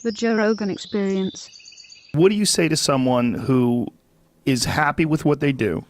The Joe Rogan Experience. What do you say to someone who is happy with what they do,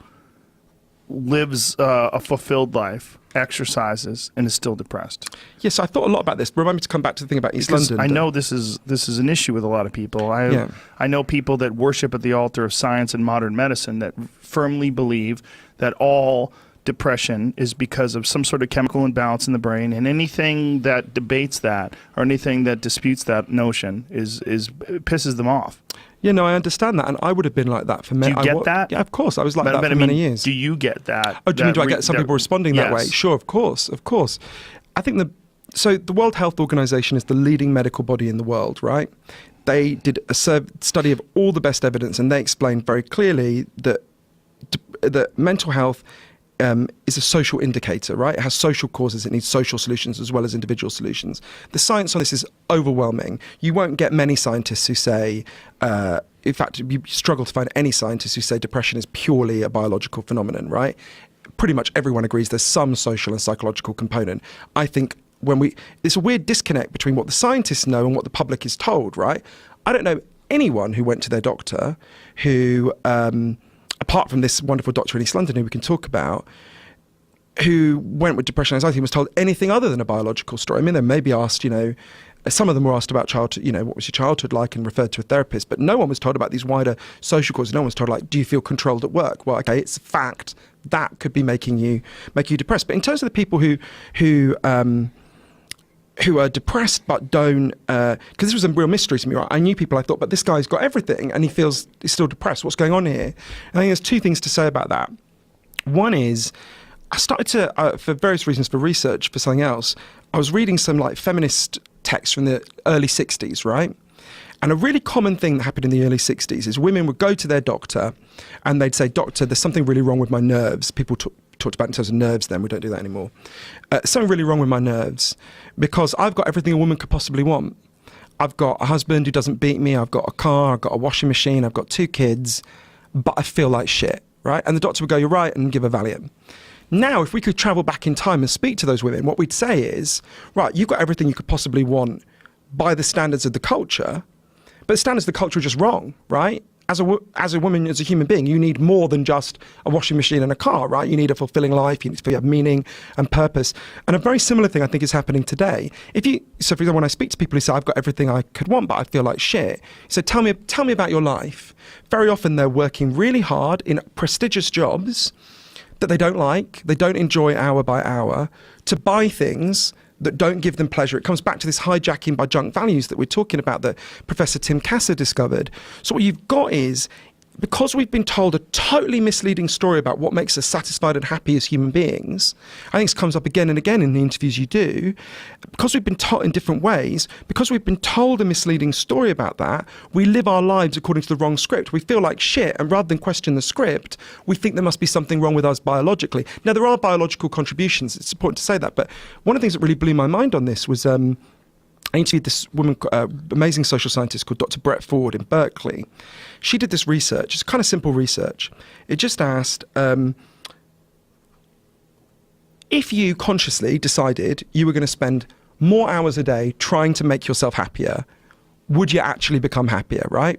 lives a fulfilled life, exercises, and is still depressed? Yes, I thought a lot about this. Remind me to come back to the thing about East London. I know this is an issue with a lot of people. I know people that worship at the altar of science and modern medicine that firmly believe that all depression is because of some sort of chemical imbalance in the brain, and anything that debates that or anything that disputes that notion pisses them off. Yeah, no, I understand that, and I would have been like that for many. Do you get that? Yeah, of course, I was like that for many years. Do you get that? Oh, do you mean do I get some people responding that way? Sure, of course. I think the World Health Organization is the leading medical body in the world, right? They did a study of all the best evidence, and they explained very clearly that mental health is a social indicator, right? It has social causes. It needs social solutions as well as individual solutions. The science on this is overwhelming. You won't get many scientists who say, in fact, you struggle to find any scientists who say depression is purely a biological phenomenon, right? Pretty much everyone agrees there's some social and psychological component. I think there's a weird disconnect between what the scientists know and what the public is told, right? I don't know anyone who went to their doctor who, apart from this wonderful doctor in East London who we can talk about, who went with depression and anxiety and was told anything other than a biological story. I mean, they may be asked, some of them were asked about childhood, what was your childhood like, and referred to a therapist, but no one was told about these wider social causes. No one was told, do you feel controlled at work? Well, okay, it's a fact that could be making you depressed. But in terms of the people who are depressed but don't, because this was a real mystery to me, right? I knew people, I thought, but this guy's got everything and he's still depressed. What's going on here? And I think there's two things to say about that. One is, I started to, for various reasons, for research, for something else, I was reading some feminist texts from the early 60s, right? And a really common thing that happened in the early 60s is women would go to their doctor and they'd say, doctor, there's something really wrong with my nerves. People talked about in terms of nerves then, we don't do that anymore. Something really wrong with my nerves because I've got everything a woman could possibly want. I've got a husband who doesn't beat me, I've got a car, I've got a washing machine, I've got 2 kids, but I feel like shit, right? And the doctor would go, you're right, and give a Valium. Now, if we could travel back in time and speak to those women, what we'd say is, right, you've got everything you could possibly want by the standards of the culture, but the standards of the culture are just wrong, right? As a woman, as a human being, you need more than just a washing machine and a car, right? You need a fulfilling life, you need to have meaning and purpose. And a very similar thing I think is happening today. So for example, when I speak to people who say, I've got everything I could want, but I feel like shit. So tell me about your life. Very often they're working really hard in prestigious jobs that they don't like, they don't enjoy hour by hour, to buy things that don't give them pleasure. It comes back to this hijacking by junk values that we're talking about that Professor Tim Kasser discovered. So what you've got is, because we've been told a totally misleading story about what makes us satisfied and happy as human beings, I think this comes up again and again in the interviews you do, because we've been taught in different ways, because we've been told a misleading story about that, we live our lives according to the wrong script. We feel like shit, and rather than question the script, we think there must be something wrong with us biologically. Now, there are biological contributions, it's important to say that, but one of the things that really blew my mind on this was, I interviewed this woman, amazing social scientist called Dr. Brett Ford in Berkeley. She did this research. It's kind of simple research. It just asked, if you consciously decided you were going to spend more hours a day trying to make yourself happier, would you actually become happier, right?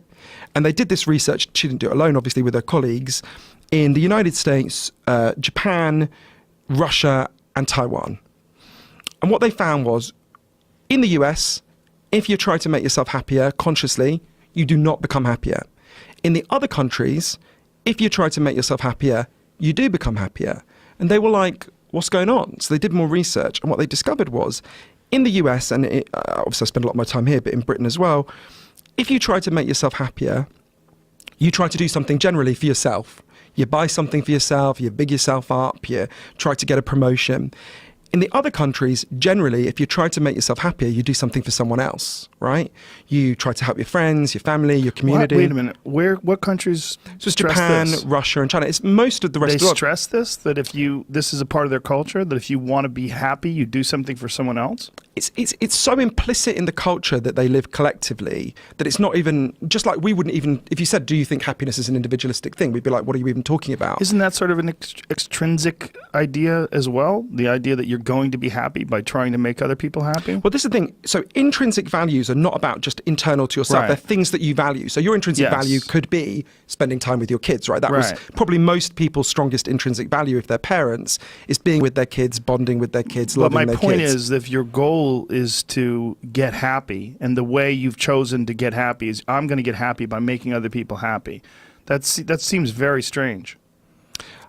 And they did this research, she didn't do it alone, obviously, with her colleagues, in the United States, Japan, Russia, and Taiwan. And what they found was, in the US, if you try to make yourself happier consciously, you do not become happier. In the other countries, if you try to make yourself happier, you do become happier. And they were like, what's going on? So they did more research, and what they discovered was, in the US, and obviously I spend a lot of my time here, but in Britain as well, if you try to make yourself happier, you try to do something generally for yourself. You buy something for yourself, you big yourself up, you try to get a promotion. In the other countries, generally, if you try to make yourself happier, you do something for someone else, right? You try to help your friends, your family, your community. Wait a minute. What countries So it's Japan, this? Russia, and China. It's most of the rest of the world. They stress this, that this is a part of their culture, that if you want to be happy, you do something for someone else? It's so implicit in the culture that they live collectively that it's not even, just like we wouldn't even, if you said, do you think happiness is an individualistic thing? We'd be like, what are you even talking about? Isn't that sort of an extrinsic idea as well? The idea that you're going to be happy by trying to make other people happy? Well, this is the thing. So intrinsic values are not about just internal to yourself. Right. They're things that you value. So your intrinsic value could be spending time with your kids, right? That was probably most people's strongest intrinsic value if they're parents, is being with their kids, bonding with their kids, loving their kids. But my point is, if your goal is to get happy, and the way you've chosen to get happy is, I'm going to get happy by making other people happy, that seems very strange.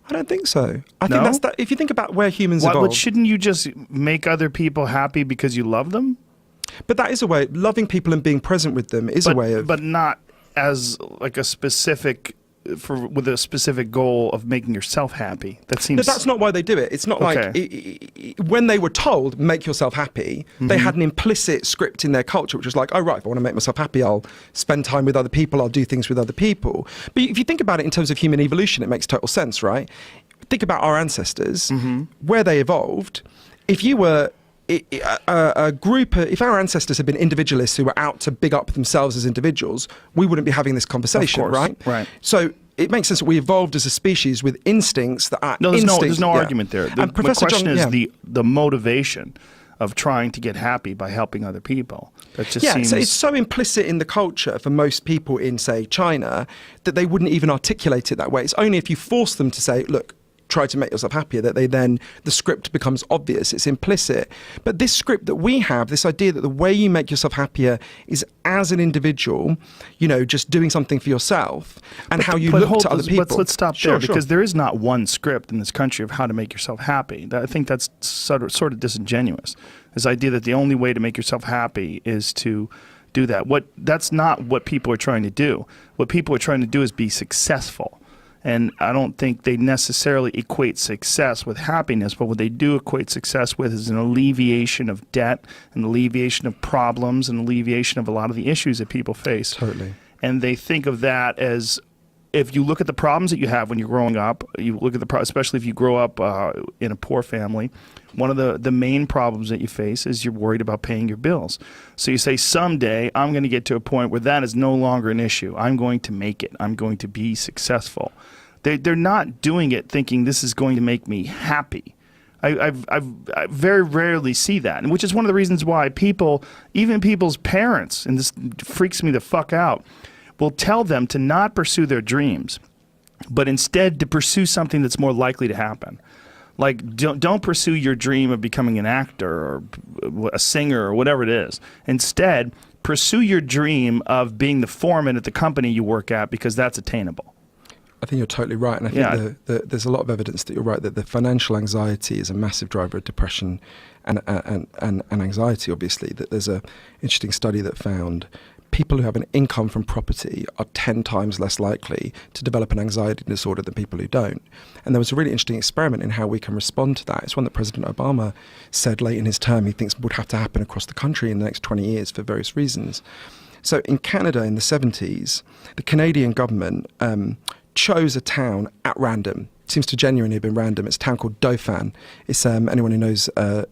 I don't think so. I think that's that. If you think about where humans evolved, but shouldn't you just make other people happy because you love them? But that is a way. Loving people and being present with them is a way of. But not as like a specific. With a specific goal of making yourself happy. That seems. No, that's not why they do it. It's not like when they were told make yourself happy, they had an implicit script in their culture, which was like, oh right, if I want to make myself happy, I'll spend time with other people, I'll do things with other people. But if you think about it in terms of human evolution, it makes total sense, right? Think about our ancestors, where they evolved. If you were a group, if our ancestors had been individualists who were out to big up themselves as individuals, we wouldn't be having this conversation, right? Right. So it makes sense that we evolved as a species with instincts that are there's no argument there. The question is John, the motivation of trying to get happy by helping other people. That just seems... so it's so implicit in the culture for most people in, say, China, that they wouldn't even articulate it that way. It's only if you force them to say, look, try to make yourself happier, that the script becomes obvious, it's implicit. But this script that we have, this idea that the way you make yourself happier is as an individual, just doing something for yourself, and how you look to other people. But let's stop there, because there is not one script in this country of how to make yourself happy. I think that's sort of disingenuous. This idea that the only way to make yourself happy is to do that. That's not what people are trying to do. What people are trying to do is be successful. And I don't think they necessarily equate success with happiness, but what they do equate success with is an alleviation of debt, an alleviation of problems, an alleviation of a lot of the issues that people face. Totally. And they think of that as, if you look at the problems that you have when you're growing up, you look at especially if you grow up in a poor family, one of the main problems that you face is you're worried about paying your bills. So you say, someday I'm going to get to a point where that is no longer an issue. I'm going to make it. I'm going to be successful. They're not doing it thinking this is going to make me happy. I very rarely see that, and which is one of the reasons why even people's parents, and this freaks me the fuck out, will tell them to not pursue their dreams, but instead to pursue something that's more likely to happen. Like, don't pursue your dream of becoming an actor or a singer or whatever it is. Instead, pursue your think of being the foreman at the company you work at, because that's attainable. I think you're totally right, and I think there's a lot of evidence that you're right, that the financial anxiety is a massive driver of depression and anxiety, obviously. That there's an interesting study that found people who have an income from property are 10 times less likely to develop an anxiety disorder than people who don't. And there was a really interesting experiment in how we can respond to that. It's one that President Obama said late in his term he thinks would have to happen across the country in the next 20 years for various reasons. So in Canada in the 70s, the Canadian government chose a town at random. It seems to genuinely have been random. It's a town called Dauphin. It's anyone who knows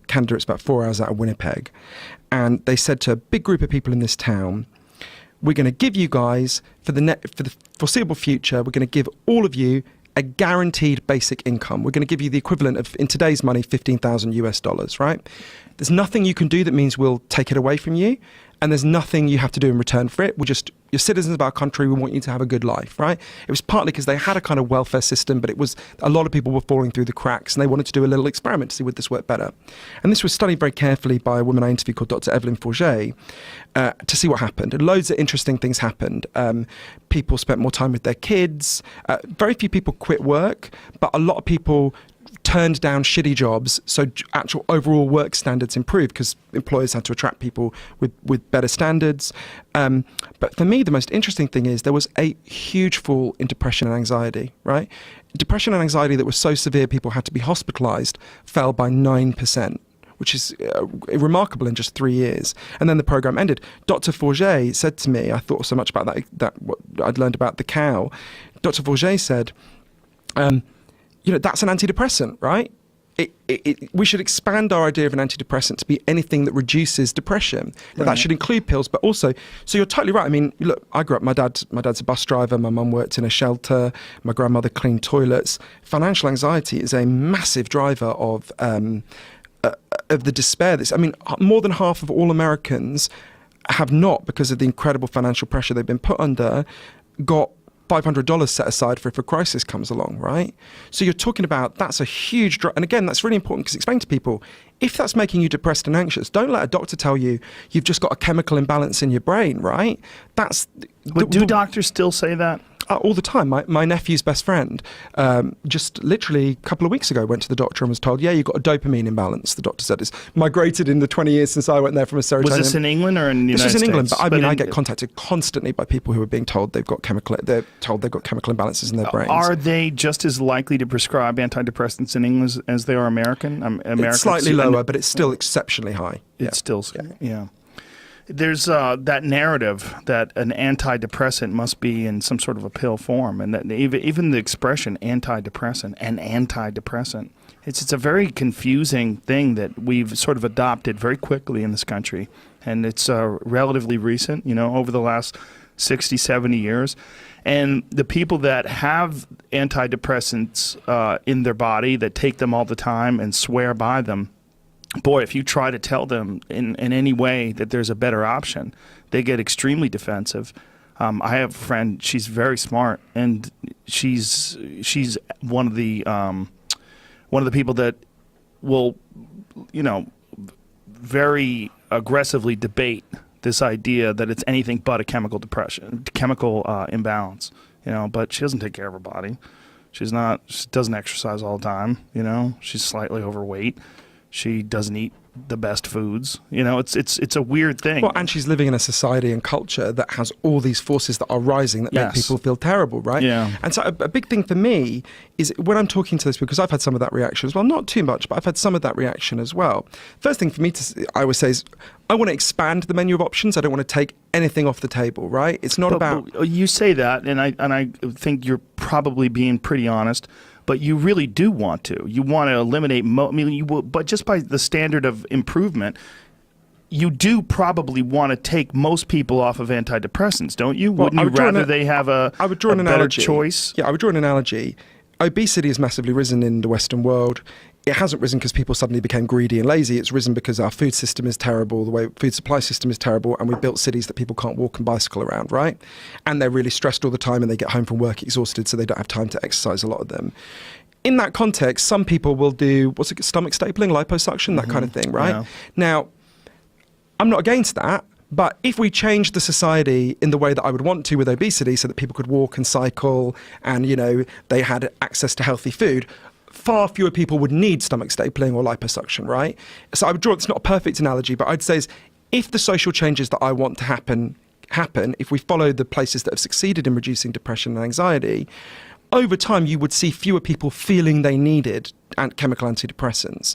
Canada, it's about 4 hours out of Winnipeg. And they said to a big group of people in this town, we're going to give you guys, for the foreseeable future, we're going to give all of you a guaranteed basic income. We're going to give you the equivalent of, in today's money, $15,000 US, right? There's nothing you can do that means we'll take it away from you, and there's nothing you have to do in return for it. You're citizens of our country, we want you to have a good life, right? It was partly because they had a kind of welfare system, but it was, a lot of people were falling through the cracks, and they wanted to do a little experiment to see would this work better. And this was studied very carefully by a woman I interviewed called Dr. Evelyn Forget, to see what happened. And loads of interesting things happened. People spent more time with their kids. Very few people quit work, but a lot of people turned down shitty jobs, so actual overall work standards improved because employers had to attract people with better standards. But for me, the most interesting thing is there was a huge fall in depression and anxiety, right? Depression and anxiety that was so severe people had to be hospitalized fell by 9%. Which is remarkable in just 3 years. And then the program ended. Dr. Forget said to me, I thought so much about that what I'd learned about the cow. Dr. Forget said, that's an antidepressant, right? We should expand our idea of an antidepressant to be anything that reduces depression. Right. That should include pills, but also, so you're totally right. I mean, look, I grew up, my dad's a bus driver, my mum worked in a shelter, my grandmother cleaned toilets. Financial anxiety is a massive driver of of the despair. More than half of all Americans have not, because of the incredible financial pressure they've been put under, got $500 set aside for if a crisis comes along, right? So you're talking about, that's a huge drop. And again, that's really important, because explain to people, if that's making you depressed and anxious, don't let a doctor tell you you've just got a chemical imbalance in your brain, right? Do doctors still say that? All the time. My nephew's best friend just literally a couple of weeks ago went to the doctor and was told, yeah, you've got a dopamine imbalance. The doctor said it's migrated in the 20 years since I went there from a serotonin. Was this in England or in the United States? This was in England, but I get contacted constantly by people who are being told they're told they've got chemical imbalances in their brains. Are they just as likely to prescribe antidepressants in England as they are American? It's slightly lower, but it's still exceptionly high. It's still, yeah. There's that narrative that an antidepressant must be in some sort of a pill form, and that even the expression antidepressant and antidepressant, it's a very confusing thing that we've sort of adopted very quickly in this country, and it's relatively recent, over the last 60, 70 years. And the people that have antidepressants in their body, that take them all the time and swear by them, boy, if you try to tell them in any way that there's a better option, they get extremely defensive. I have a friend, she's very smart, and she's one of the people that will, very aggressively debate this idea that it's anything but a chemical imbalance. But she doesn't take care of her body. She doesn't exercise all the time. She's slightly overweight. She doesn't eat the best foods. It's a weird thing. Well, and she's living in a society and culture that has all these forces that are rising that make people feel terrible, right? Yeah. And so a big thing for me is when I'm talking to this, because I've had some of that reaction as well, not too much, but I've had some of that reaction as well. First thing for me I always say is, I want to expand the menu of options. I don't want to take anything off the table, right? It's not about... But you say that, and I think you're probably being pretty honest, but you really do want to. You want to eliminate, but just by the standard of improvement, you do probably want to take most people off of antidepressants, don't you? Wouldn't you rather they have a better choice? Yeah, I would draw an analogy. Obesity has massively risen in the Western world. It hasn't risen because people suddenly became greedy and lazy. It's risen because our food system is terrible, the way food supply system is terrible, and we've built cities that people can't walk and bicycle around, right? And they're really stressed all the time, and they get home from work exhausted, so they don't have time to exercise, a lot of them. In that context, some people will do, stomach stapling, liposuction, that kind of thing, right? Yeah. Now, I'm not against that, but if we change the society in the way that I would want to with obesity, so that people could walk and cycle and, they had access to healthy food, far fewer people would need stomach stapling or liposuction, right? So I would draw, it's not a perfect analogy, but I'd say is, if the social changes that I want to happen, if we follow the places that have succeeded in reducing depression and anxiety, over time you would see fewer people feeling they needed chemical antidepressants.